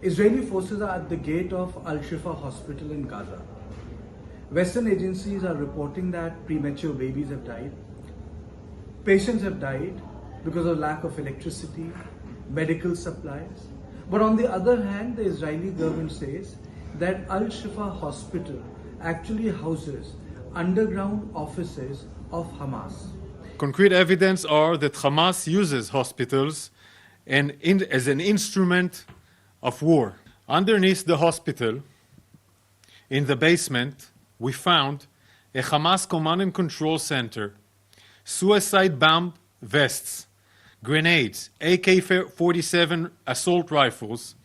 Israeli forces are at the gate of Shifa hospital in Gaza. Western agencies are reporting that premature babies have died. Patients have died because of lack of electricity, medical supplies. But on the other hand, the Israeli government says that Shifa hospital actually houses underground offices of Hamas. Concrete evidence are that Hamas uses hospitals as an instrument of war. Underneath the hospital, in the basement, we found a Hamas command and control center, suicide bomb vests, grenades, AK-47 assault rifles,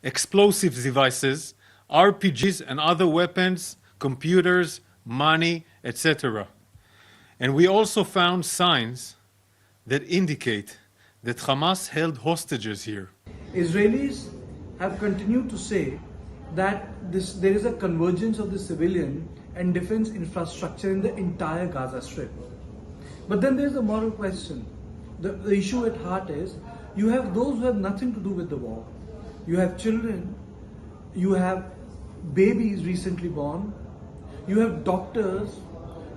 explosive devices, RPGs and other weapons, computers, money, etc. And we also found signs that indicate that Hamas held hostages here. Israelis have continued to say that there is a convergence of the civilian and defense infrastructure in the entire Gaza Strip. But then there's a moral question. The issue at heart is you have those who have nothing to do with the war. You have children, you have babies recently born, you have doctors,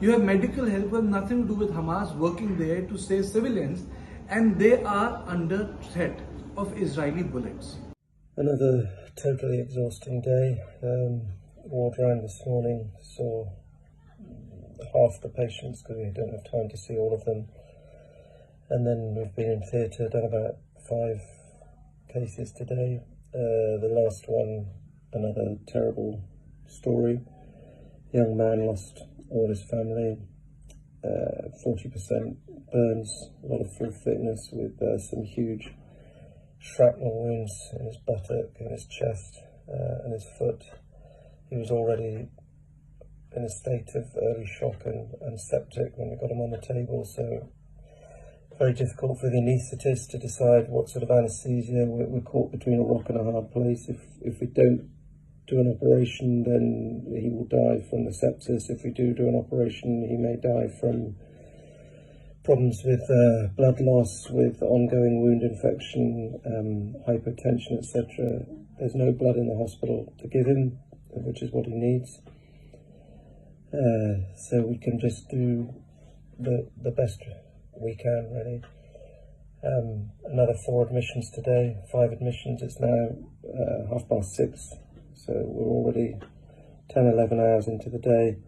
you have medical help who have nothing to do with Hamas working there to save civilians, and they are under threat of Israeli bullets. Another totally exhausting day. Ward round this morning, saw half the patients because we don't have time to see all of them. And then we've been in theatre, done about 5 cases today. The last one, another terrible story. Young man lost all his family, 40% burns, a lot of full thickness with some huge shrapnel wounds in his buttock, in his chest and his foot. He was already in a state of early shock and septic when we got him on the table, so very difficult for the anaesthetist to decide what sort of anaesthesia. We're caught between a rock and a hard place. If we don't do an operation, then he will die from the sepsis. If we do an operation, he may die from problems with blood loss, with ongoing wound infection, hypertension, etc. There's no blood in the hospital to give him, which is what he needs. So we can just do the best we can, really. Another 4 admissions today, 5 admissions. It's now 6:30, so we're already 10-11 hours into the day.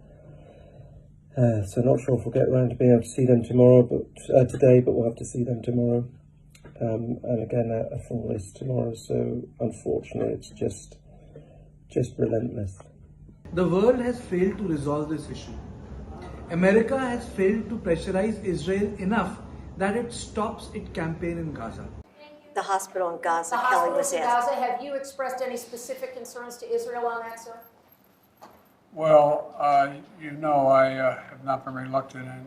So not sure if we'll get around to being able to see them tomorrow, but today, but we'll have to see them tomorrow. And again, a full list tomorrow. So unfortunately, it's just relentless. The world has failed to resolve this issue. America has failed to pressurize Israel enough that it stops its campaign in Gaza. The hospital in Gaza, the Kelly was in asked. Gaza, have you expressed any specific concerns to Israel on that, sir? Well, you know, I have not been reluctant in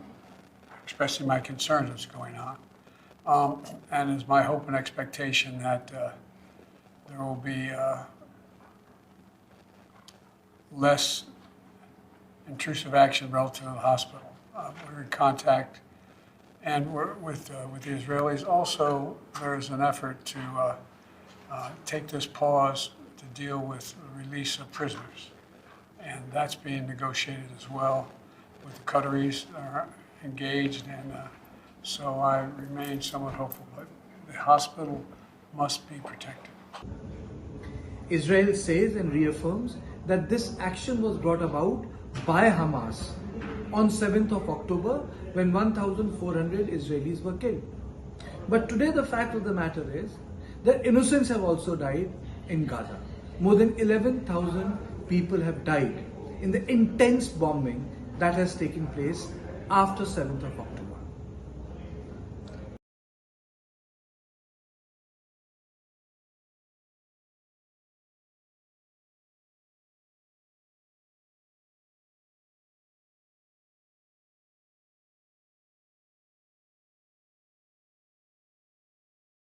expressing my concerns what's going on. And it's my hope and expectation that there will be less intrusive action relative to the hospital. We're in contact and we're with the Israelis. Also, there's an effort to take this pause to deal with the release of prisoners. And that's being negotiated as well with the Qataris are engaged. And so I remain somewhat hopeful, but the hospital must be protected. Israel says and reaffirms that this action was brought about by Hamas on 7th of October when 1,400 Israelis were killed. But today the fact of the matter is that innocents have also died in Gaza. More than 11,000 people have died in the intense bombing that has taken place after 7th of October.